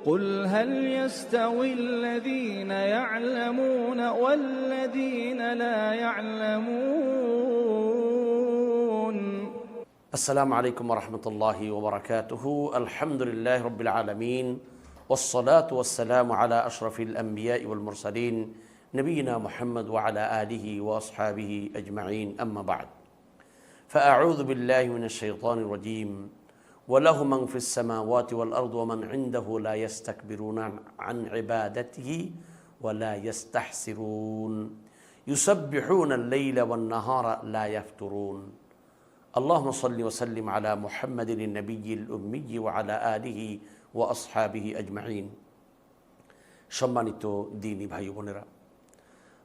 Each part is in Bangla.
قل هل يستوي الذين يعلمون والذين لا يعلمون السلام عليكم ورحمة الله وبركاته الحمد لله رب العالمين والصلاة والسلام على أشرف الأنبياء والمرسلين نبينا محمد وعلى آله وأصحابه أجمعين أما بعد فأعوذ بالله من الشيطان الرجيم وله من في السماوات والأرض ومن عنده لا يستكبرون عن عبادته ولا يستحسرون يسبحون الليل والنهار لا يفترون اللهم صل وسلم على محمد النبي الأمي وعلى آله وأصحابه أجمعين সম্মানিত দ্বীনি ভাই বোনেরা,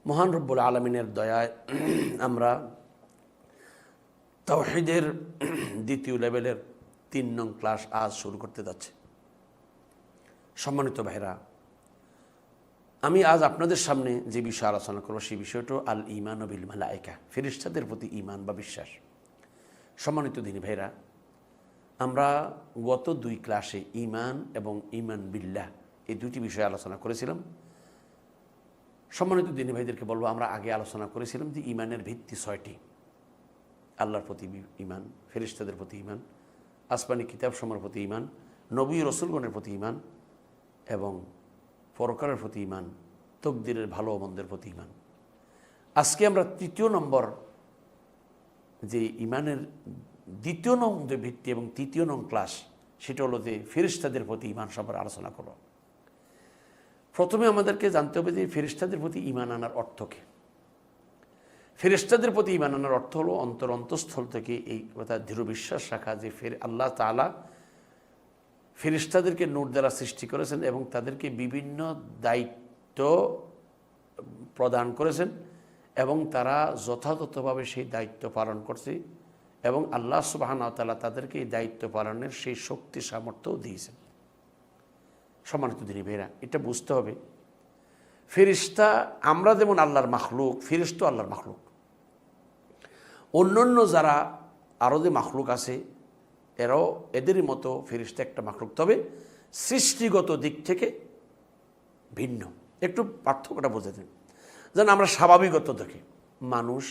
মহান রব্বুল আলামিনের দয়ায় আমরা তাওহীদের দ্বিতীয় লেভেলের 3 নং ক্লাস আজ শুরু করতে যাচ্ছি। সম্মানিত ভাইরা, আমি আজ আপনাদের সামনে যে বিষয় আলোচনা করব সেই বিষয়টা আল ঈমান বিল মালায়েকা, ফেরেশতাদের প্রতি ঈমান বা বিশ্বাস। সম্মানিত দ্বীনি ভাইরা, আমরা গত 2 ক্লাসে ঈমান এবং ঈমান বিল্লাহ এই দুটি বিষয়ে আলোচনা করেছিলাম। সম্মানিত দ্বীনি ভাইদেরকে বলবো, আমরা আগে আলোচনা করেছিলাম যে ঈমানের ভিত্তি 6টি। আল্লাহর প্রতি ঈমান, ফেরেশতাদের প্রতি ঈমান, আসমানি কিতাবসমূহের প্রতি ঈমান, নবী রাসূলগণের প্রতি ঈমান এবং পরকালের প্রতি ঈমান, তাকদীরের ভালো ও মন্দের প্রতি ঈমান। আজকে আমরা 3য় নম্বর যে ঈমানের 2য় নং যে ভিত্তি এবং 3য় নং ক্লাস, সেটা হলো যে ফেরেশতাদের প্রতি ঈমান সম্পর্কে আলোচনা করব। প্রথমে আমাদেরকে জানতে হবে যে ফেরেশতাদের প্রতি ঈমান আনার অর্থ কী। ফেরেশতাদের প্রতি ঈমান আনার অর্থ হলো অন্তরস্থল থেকে এই কথা দৃঢ় বিশ্বাস রাখা যে আল্লাহ তাআলা ফেরেশতাদেরকে নূর দ্বারা সৃষ্টি করেছেন এবং তাদেরকে বিভিন্ন দায়িত্ব প্রদান করেছেন এবং তারা যথাযথভাবে সেই দায়িত্ব পালন করছে এবং আল্লাহ সুবহানাহু ওয়া তাআলা তাদেরকে এই দায়িত্ব পালনের সেই শক্তি সামর্থ্যও দিয়েছেন। সম্মানিত দ্বীনি ভাইরা, এটা বুঝতে হবে, ফেরেশতা আমরা যেমন আল্লাহর মাখলুক, ফেরেশতা আল্লাহর মাখলুক। অন্যান্য যারা আরও যে মাখলুক আছে এরাও এদেরই মতো ফেরেশতা একটা মাখলুক, তবে সৃষ্টিগত দিক থেকে ভিন্ন। একটু পার্থক্যটা বোঝা যায়। যেন আমরা স্বাভাবিকত দেখি মানুষ,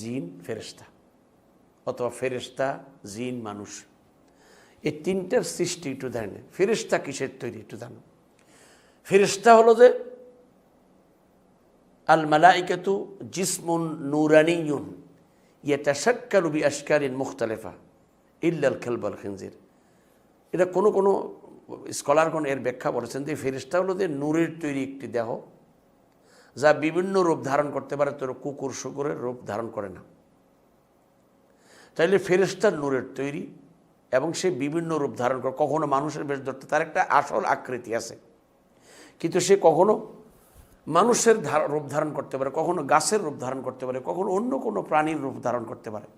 জিন, ফেরেশতা, অথবা ফেরেশতা, জিন, মানুষ, এই 3টার সৃষ্টি একটু জানেন। ফেরেশতা কিসের তৈরি একটু জানো। ফেরেশতা হলো যে আল মালাইকাতু জিসমুন নূরানিয়ুন ইয়াতাশাক্কালু বিআশকালিন মুখতালিফা ইল্লা আল কালব ওয়াল খিনজির। এটা কোনো স্কলারগণ এর ব্যাখ্যা বলেছেন যে ফেরেশতা হলো যে নূরের তৈরি একটি দেহ যা বিভিন্ন রূপ ধারণ করতে পারে, তোর কুকুর শুকুরের রূপ ধারণ করে না। তাইলে ফেরেশতা নূরের তৈরি এবং সে বিভিন্ন রূপ ধারণ করে। কখনো মানুষের বেশ ধরতে, তার একটা আসল আকৃতি আছে, কিন্তু সে কখনো মানুষের রূপ ধারণ করতে পারে, কখনো গাছের রূপ ধারণ করতে পারে, কখনো অন্য কোনো প্রাণীর রূপ ধারণ করতে পারে।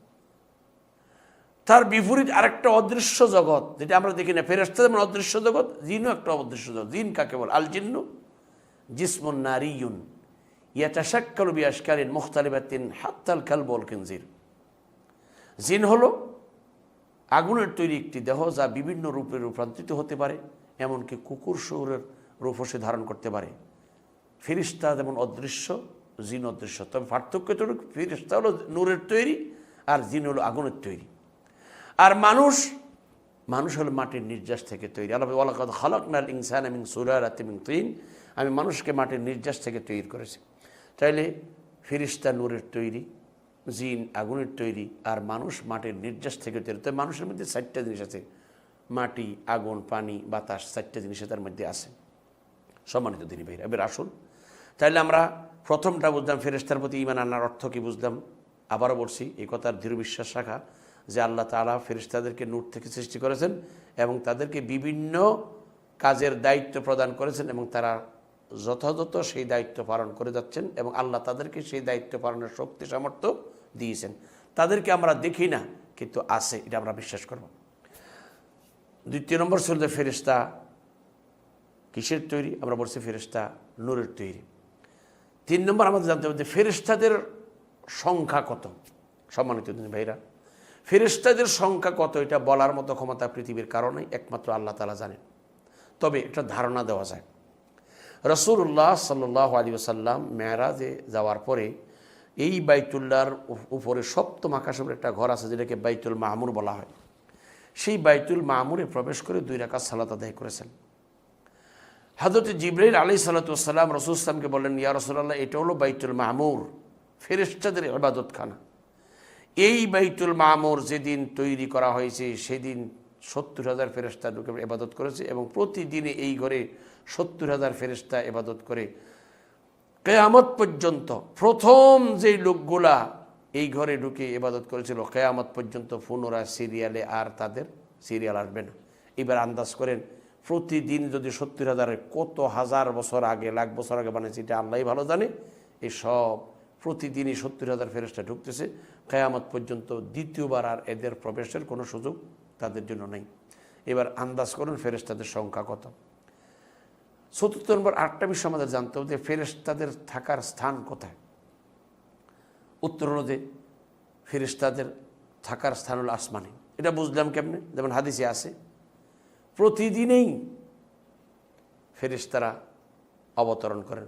তার বিপরীত আরেকটা অদৃশ্য জগৎ যেটা আমরা দেখি না। ফেরেশতা যেমন অদৃশ্য জগৎ, জিনও একটা অদৃশ্য জগৎ। জিন কাকে বলে? আল জিন্নু জিসমুন নারিয়ুন ইয়াতাশাক্কালু বিআশকালিন মুখতালিফাতিন হাত্তাল কালব ওয়াল খিনজির। জিন হলো আগুনের তৈরি একটি দেহ যা বিভিন্ন রূপে রূপান্তরিত হতে পারে, এমনকি কুকুর শুয়োরের রূপও সে ধারণ করতে পারে। ফেরেশতা যেমন অদৃশ্য, জিন অদৃশ্য, তবে পার্থক্যটুকু ফেরেশতা হলো নূরের তৈরি আর জিন হলো আগুনের তৈরি। আর মানুষ হলো মাটির নির্যাস থেকে তৈরি। আল্লাহ ওয়ালাকাদ খালাকনাল ইনসানা মিন সুলালাতিন মিন তিন, আমি মানুষকে মাটির নির্যাস থেকে তৈরি করেছি। তাইলে ফেরেশতা নূরের তৈরি, জিন আগুনের তৈরি, আর মানুষ মাটির নির্যাস থেকে তৈরি। তবে মানুষের মধ্যে 4টা জিনিস আছে, মাটি, আগুন, পানি, বাতাস, 4টা জিনিস তার মধ্যে আছে। সম্মানিত দ্বীনি ভাইরা, এবার আসুন তাইলে আমরা প্রথমটা বুঝলাম ফেরেশতার প্রতি ঈমান আনার অর্থ কি বুঝলাম। আবারও বলছি, এই কথার দৃঢ় বিশ্বাস রাখা যে আল্লাহ তাআলা ফেরেশতাদেরকে নূর থেকে সৃষ্টি করেছেন এবং তাদেরকে বিভিন্ন কাজের দায়িত্ব প্রদান করেছেন এবং তারা যথাযথ সেই দায়িত্ব পালন করে যাচ্ছেন এবং আল্লাহ তাদেরকে সেই দায়িত্ব পালনের শক্তি সামর্থ্য দিয়েছেন। তাদেরকে আমরা দেখি না, কিন্তু আছে, এটা আমরা বিশ্বাস করব। 2 নম্বর ছিল যে ফেরেশতা কিসের তৈরি? আমরা বলছি ফেরেশতা নূরের তৈরি। 3 নম্বর আমাদের জানতে হবে যে ফেরেশতাদের সংখ্যা কত। সম্মানিত ভাইরা, ফেরেশতাদের সংখ্যা কত এটা বলার মতো ক্ষমতা পৃথিবীর কারণে একমাত্র আল্লাহ তাআলা জানেন। তবে একটা ধারণা দেওয়া যায়। রাসূলুল্লাহ সাল্লাল্লাহু আলাইহি ওয়াসাল্লাম মেরাজে যাওয়ার পরে এই বাইতুল্লাহর উপরে সপ্তম আকাশের উপরে একটা ঘর আছে যেটাকে বাইতুল মামুর বলা হয়। সেই বাইতুল মামুরে প্রবেশ করে 2 রাকাত সালাত আদায় করেছেন। হযরত জিবরাইল আলাইহিস সালাতু ওয়াস সালাম রাসূল সাল্লাল্লাহু আলাইহি ওয়াসাল্লামকে বললেন, ইয়া রাসূলুল্লাহ, এটা হলো বাইতুল মামুর, ফেরেশতাদের ইবাদতখানা। এই বাইতুল মামুর যেদিন তৈরি করা হয়েছে সেদিন 70,000 ফেরেশতা ঢুকে ইবাদত করেছে এবং প্রতিদিনে এই ঘরে 70,000 ফেরেশতা ইবাদত করে। কিয়ামত পর্যন্ত প্রথম যে লোকগুলা এই ঘরে ঢুকে ইবাদত করেছিল, কিয়ামত পর্যন্ত পুনরায় সিরিয়ালে আর তাদের সিরিয়াল আসবে না। এবার আন্দাজ করেন, প্রতিদিন যদি 70,000 কত হাজার বছর আগে, লাখ বছর আগে বানিয়েছে, এটা আল্লাহই ভালো জানে। এই সব প্রতিদিনই 70,000 ফেরেশতা ঢুকতেছে। কিয়ামত পর্যন্ত দ্বিতীয়বার আর এদের প্রবেশের কোনো সুযোগ তাদের জন্য নেই। এবার আন্দাজ করুন ফেরেশতাদের সংখ্যা কত। চতুর্থ নম্বর আরেকটা বিষয় আমাদের জানতে হবে যে ফেরেশতাদের থাকার স্থান কোথায়। উত্তর হলো যে ফেরেশতাদের থাকার স্থান হলো আসমানে। এটা বুঝলাম কেমনে? যেমন হাদিসে আছে, প্রতিদিনেই ফেরেশতারা অবতরণ করেন।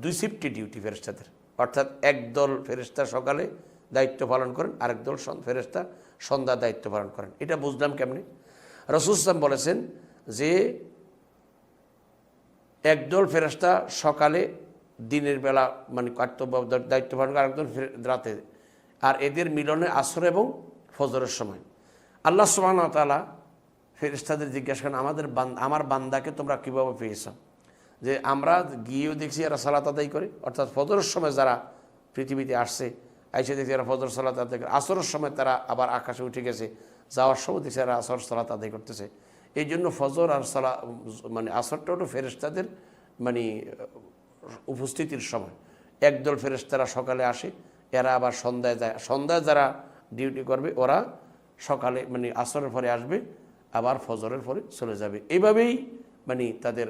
2 শিফটে ডিউটি ফেরেশতাদের, অর্থাৎ একদল ফেরেশতা সকালে দায়িত্ব পালন করেন, আরেক দল ফেরেশতা সন্ধ্যা দায়িত্ব পালন করেন। এটা বুঝলাম কেমনে? রাসূল সাল্লাল্লাহু আলাইহি ওয়াসাল্লাম বলেছেন যে একদল ফেরেশতা সকালে দিনের বেলা মানে কর্তব্য দায়িত্ব পালন করে, আরেকদল রাতে, আর এদের মিলনে আসর এবং ফজরের সময়। আল্লাহ সুবহানাহু ওয়া তাআলা ফেরেশতাদের জিজ্ঞাসা করেন, আমার বান্দাকে তোমরা কীভাবে পেয়েছ? যে আমরা গিয়েও দেখছি এরা সালাত আদায় করে, অর্থাৎ ফজরের সময় যারা পৃথিবীতে আসছে আইসে দেখছি এরা ফজর সালাত আদায় করে, আসরের সময় তারা আবার আকাশে উঠে গেছে, যাওয়ার সময় দেখছি এরা আসর সালাত আদায় করতেছে। এই জন্য ফজর আর মানে আসরটা হলো ফেরেশতাদের মানে উপস্থিতির সময়। একদল ফেরেশতারা সকালে আসে, এরা আবার সন্ধ্যায় যায়। সন্ধ্যায় যারা ডিউটি করবে ওরা সকালে মানে আসরের পরে আসবে, আবার ফজরের পরে চলে যাবে। এইভাবেই মানে তাদের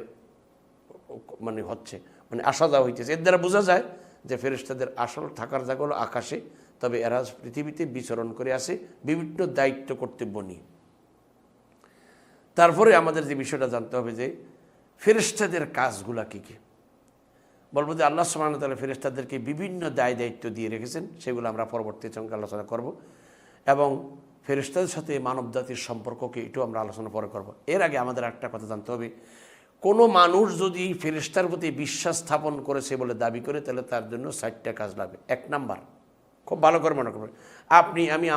মানে হচ্ছে মানে আসা যাওয়া হইতেছে। এর দ্বারা বোঝা যায় যে ফেরেশতাদের আসল থাকার জায়গা হলো আকাশে, তবে এরা পৃথিবীতে বিচরণ করে আসে বিভিন্ন দায়িত্ব কর্তব্য নিয়ে। তারপরে আমাদের যে বিষয়টা জানতে হবে যে ফেরেশতাদের কাজগুলা কী কী। বলবো যে আল্লাহ সুবহানাহু ওয়া তাআলা ফেরেশতাদেরকে বিভিন্ন দায়িত্ব দিয়ে রেখেছেন, সেগুলো আমরা পরবর্তী সঙ্গে আলোচনা করব। এবং ফেরেশতাদের সাথে মানব জাতির সম্পর্ককে এটাও আমরা আলোচনা পরে করব। এর আগে আমাদের একটা কথা জানতে হবে, কোনো মানুষ যদি ফেরেশতার প্রতি বিশ্বাস স্থাপন করেছে বলে দাবি করে, তাহলে তার জন্য 4টা কাজ লাগবে। 1 নাম্বার, খুব ভালো করে মনে করবেন,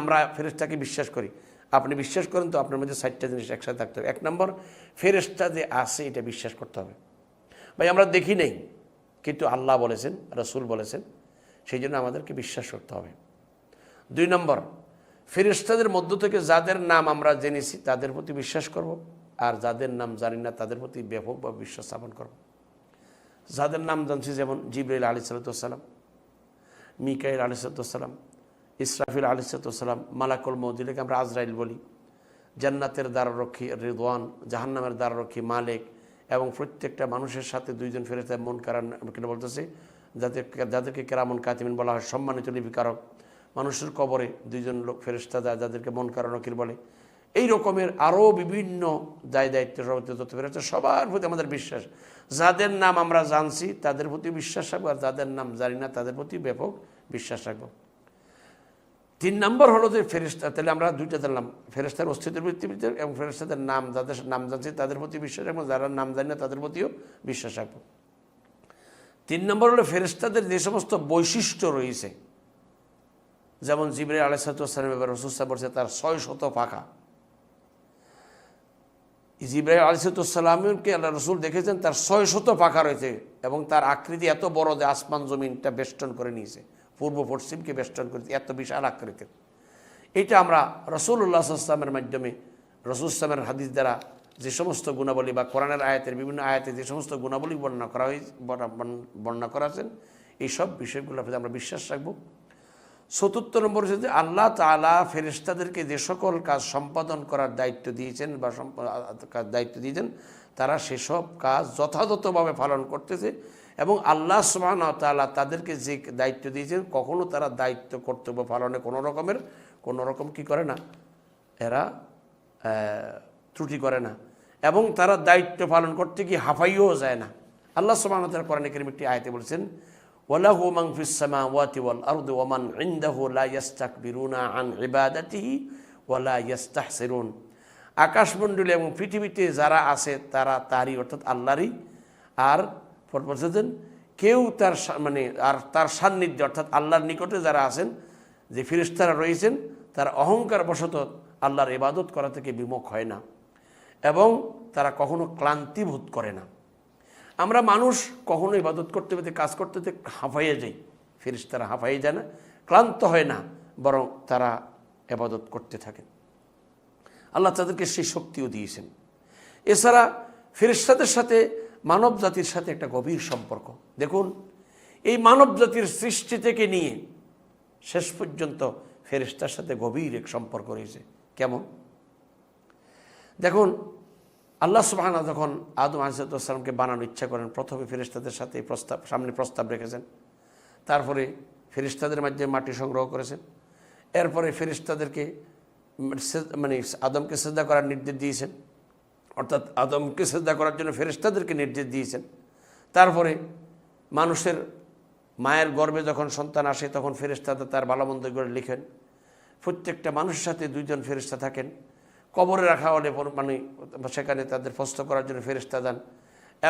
আমরা ফেরেশতাকে বিশ্বাস করি, আপনি বিশ্বাস করেন তো আপনার মধ্যে 4টা জিনিস একসাথে থাকতে হবে। 1 নম্বর, ফেরেশতা যে আছে এটা বিশ্বাস করতে হবে। ভাই আমরা দেখি নেই, কিন্তু আল্লাহ বলেছেন, রাসূল বলেছেন, সেই জন্য আমাদেরকে বিশ্বাস করতে হবে। 2 নম্বর, ফেরেশতাদের মধ্য থেকে যাদের নাম আমরা জেনেছি তাদের প্রতি বিশ্বাস করব, আর যাদের নাম জানি না তাদের প্রতি ব্যাপকভাবে বিশ্বাস স্থাপন করব। যাদের নাম জানছি যেমন জিবরাইল আলাইহিস সালাম, মিকাইল আলাইহিস সালাম, ইসরাফিল আলাইহিস সালাম, মালাকুল মউত যেটাকে আমরা আজরাইল বলি, জান্নাতের দ্বাররক্ষী রিদওয়ান, জাহান্নামের দ্বাররক্ষী মালিক, এবং প্রত্যেকটা মানুষের সাথে 2 জন ফেরেশতা মুনকারান কেন বলতেছে, যাদেরকে কেরামুন কাতিমিন বলা হয়, সম্মানিত লিপিকারক। মানুষের কবরে 2 জন লোক ফেরেশতা যায় যাদেরকে মুনকার নাকির বলে। এই রকমের আরও বিভিন্ন দায়িত্ব যত ফেরেশতা, সবার প্রতি আমাদের বিশ্বাস। যাদের নাম আমরা জানছি তাদের প্রতি বিশ্বাস রাখবো, আর যাদের নাম জানি না তাদের প্রতি ব্যাপক বিশ্বাস রাখবো। 3 নম্বর হলো যে ফেরেশতা, তাহলে আমরা 2টা জানলাম, ফেরেশতার অস্তিত্বের ভিত্তিতে এবং ফেরেশতাদের নাম, যাদের নাম জানছি তাদের প্রতি বিশ্বাস রাখবো, যারা নাম জানি না তাদের প্রতিও বিশ্বাস রাখবো। 3 নম্বর হলো ফেরেশতাদের যে সমস্ত বৈশিষ্ট্য রয়েছে, যেমন জিবরাইল আলাইহিস সালামের ব্যাপারে রাসূল সাল্লাল্লাহু আলাইহি ওয়াসাল্লাম বলছে তার 600 পাখা। জিবরাইল আলাইহিস সালামকে আল্লাহ রাসূল দেখেছেন তার 600 পাখা রয়েছে, এবং তার আকৃতি এত বড় যে আসমান জমিনটা বেষ্টন করে নিয়েছে, পূর্ব পশ্চিমকে বেষ্টন করেছে, এত বিশাল আকৃতির। এটা আমরা রাসূলুল্লাহ সাল্লাল্লাহু আলাইহি ওয়াসাল্লামের মাধ্যমে, রাসূল সাল্লাল্লাহু আলাইহি ওয়াসাল্লামের হাদিস দ্বারা যে সমস্ত গুণাবলী বা কোরআনের আয়াতের বিভিন্ন আয়াতে যে সমস্ত গুণাবলী বর্ণনা করা আছেন, এইসব বিষয়গুলো আমরা বিশ্বাস রাখবো। 4 নম্বর হচ্ছে যে আল্লাহ তাআলা ফেরেশতাদেরকে যে সকল কাজ সম্পাদন করার দায়িত্ব দিয়েছেন বা তারা সেসব কাজ যথাযথভাবে পালন করতেছে, এবং আল্লাহ সুবহানাহু ওয়া তাআলা তাদেরকে যে দায়িত্ব দিয়েছেন কখনো তারা দায়িত্ব কর্তব্য পালনে কোনো রকম কি করে না, এরা ত্রুটি করে না। এবং তারা দায়িত্ব পালন করতে গিয়ে হাঁপাইও যায় না। আল্লাহ সুবহানাহু ওয়া তাআলা কোরআনে কারীম একটি আয়াতে বলেছেন, ওয়ালাহু মান ফিস সামাওয়াতি ওয়াল আরদি ওয়া মান ইনদাহু লা ইস্তাকবিরুনা আন ইবাদাতিহি ওয়া লা ইস্তাহসিরুন। আকাশমণ্ডলী এবং পৃথিবীতে যারা আছে তারা তারই অর্থাৎ আল্লাহরই। আর বলছেন কেউ তার আর তার সান্নিধ্যে অর্থাৎ আল্লাহর নিকটে যারা আছেন, যে ফেরেশতারা রয়েছেন, তারা অহংকার বশত আল্লাহর ইবাদত করা থেকে বিমুখ হয় না এবং তারা কখনো ক্লান্তি বোধ করে না। আমরা মানুষ কখনো ইবাদত করতে করতে কাজ করতে হাঁফাইয়ে যাই, ফেরেশতারা হাঁফাইয়ে যায় না, ক্লান্ত হয় না, বরং তারা ইবাদত করতে থাকেন। আল্লাহ তাদেরকে সেই শক্তিও দিয়েছেন। এছাড়া ফেরেশতাদের সাথে মানব জাতির সাথে একটা গভীর সম্পর্ক। দেখুন, এই মানব জাতির সৃষ্টি থেকে নিয়ে শেষ পর্যন্ত ফেরেশতার সাথে গভীর এক সম্পর্ক রয়েছে। কেমন? দেখুন, আল্লাহ সুবহানাহু যখন আদম আলাইহিস সালামকে বানানোর ইচ্ছা করেন, প্রথমে ফেরেশতাদের সাথে সামনে প্রস্তাব রেখেছেন, তারপরে ফেরেশতাদের মাধ্যমে মাটি সংগ্রহ করেছেন, এরপরে ফেরেশতাদেরকে আদমকে সিজদা করার নির্দেশ দিয়েছেন, অর্থাৎ আদমকে সিজদা করার জন্য ফেরেশতাদেরকে নির্দেশ দিয়েছেন। তারপরে মানুষের মায়ের গর্ভে যখন সন্তান আসে তখন ফেরেশতারা তার ভালো মন্দগুলো লিখেন। প্রত্যেকটা মানুষের সাথে দুইজন ফেরেশতা থাকেন। কবরে রাখা হলে সেখানে তাদের প্রশ্ন করার জন্য ফেরেশতা দেন,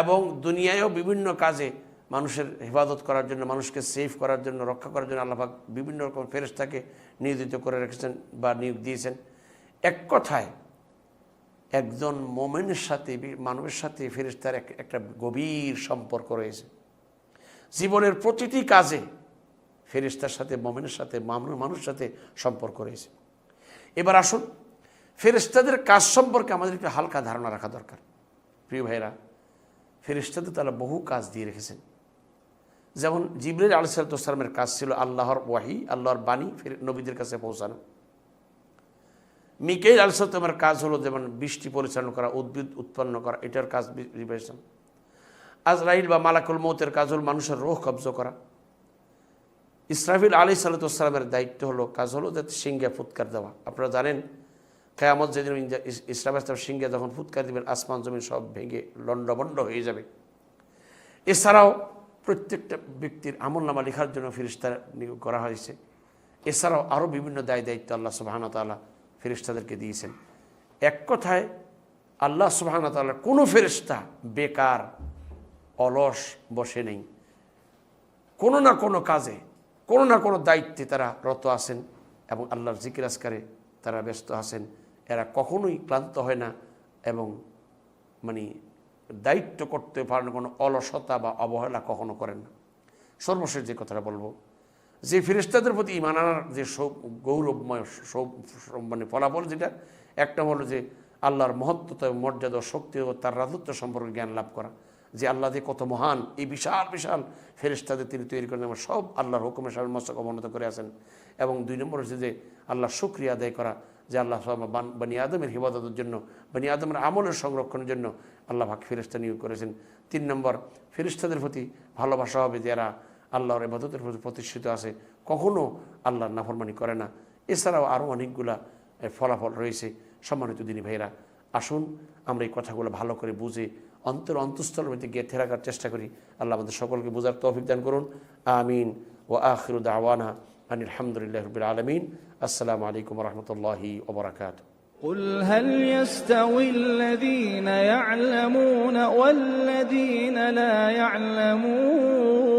এবং দুনিয়ায়ও বিভিন্ন কাজে মানুষের হেফাজত করার জন্য, মানুষকে সেফ করার জন্য, রক্ষা করার জন্য আল্লাহ পাক বিভিন্ন রকম ফেরেশতাকে নিয়োজিত করে রেখেছেন বা নিয়োগ দিয়েছেন। এক কথায় একজন মুমিনের সাথে, মানবের সাথে ফেরেশতার একটা গভীর সম্পর্ক রয়েছে। জীবনের প্রতিটি কাজে ফেরেশতার সাথে, মুমিনের সাথে, মানুষের সাথে সম্পর্ক রয়েছে। এবার আসুন, ফেরেশতাদের কাজ সম্পর্কে আমাদের একটু হালকা ধারণা রাখা দরকার। প্রিয় ভাইরা, ফেরেশতাদের তারা বহু কাজ দিয়ে রেখেছেন। যেমন জিবরাইল আলাইহিস সালামের কাজ ছিল আল্লাহর ওয়াহি, আল্লাহর বাণী নবীদের কাছে পৌঁছানো। মিকাইল আলাইহিস সালামের কাজ হলো যেমন বৃষ্টি পরিচালনা করা, উদ্ভিদ উৎপন্ন করা, এটার কাজ জিবরাইল। আজরাইল বা মালাকুল মউতের কাজ হল মানুষের রূহ কবজ করা। ইসরাফিল আলাইহিস সালামের দায়িত্ব হলো, কাজ হলো যাতে সিংহে ফুৎকার দেওয়া। আপনারা জানেন, কিয়ামত যেদিন ইসরাফিল সিংহে যখন ফুৎকার দিবেন, আসমান জমিন সব ভেঙে লণ্ডভণ্ড হয়ে যাবে। এছাড়াও প্রত্যেকটা ব্যক্তির আমলনামা লেখার জন্য ফেরেশতা নিয়োগ করা হয়েছে। এছাড়াও আরও বিভিন্ন দায়িত্ব আল্লাহ সুবহানাহু ওয়া তাআলা ফেরেশতাদেরকে দিয়েছেন। এক কথায় আল্লাহ সুবহানাহু ওয়া তাআলার কোনো ফেরেশতা বেকার অলস বসে নেই। কোনো না কোনো কাজে, কোনো না কোনো দায়িত্বে তারা রত আছেন এবং আল্লাহর জিকির আজকারে তারা ব্যস্ত আছেন। এরা কখনোই ক্লান্ত হয় না এবং দায়িত্ব করতে পারেন, কোনো অলসতা বা অবহেলা কখনো করেন না। সর্বশেষ যে কথাটা বলবো, যে ফেরেশতাদের প্রতি ঈমান আনার যে গৌরবময় ফলাফল, যেটা একটা হলো যে আল্লাহর মহত্বতা, মর্যাদা, শক্তি ও তার রাজত্ব সম্পর্কে জ্ঞান লাভ করা, যে আল্লাহ যে কত মহান, এই বিশাল বিশাল ফেরেশতাদের তিনি তৈরি করেন এবং সব আল্লাহর হুকুমের সামনে মস্তক অবনত করে আছেন। এবং 2 নম্বর হচ্ছে যে আল্লাহর শুকরিয়া আদায় করা, যে আল্লাহ বনি আদমের হিফাজতের জন্য, বনি আদমের আমলের সংরক্ষণের জন্য আল্লাহ পাক ফেরেশতা নিয়োগ করেছেন। 3 নম্বর, ফেরেশতাদের প্রতি ভালোবাসা হবে যারা আল্লাহর ইবাদতের প্রতি প্রতিষ্ঠিত আছে, কখনো আল্লাহর নাফরমানি করে না। এছাড়াও আরও অনেকগুলা ফলাফল রয়েছে। সম্মানিত দিনী ভাইরা, আসুন আমরা এই কথাগুলো ভালো করে বুঝে অন্তঃস্থলের মধ্যে গেঁথে রাখার চেষ্টা করি। আল্লাহ আমাদের সকলকে বোঝার তৌফিক দান করুন। আমিন। ওয়া আখিরু দাওয়ানা আনিল হামদুলিল্লাহি রাব্বিল আলামিন। আসসালামু আলাইকুম ওয়া রাহমাতুল্লাহি ওয়া বারাকাতুহু। قل هل يستوي الذين يعلمون والذين لا يعلمون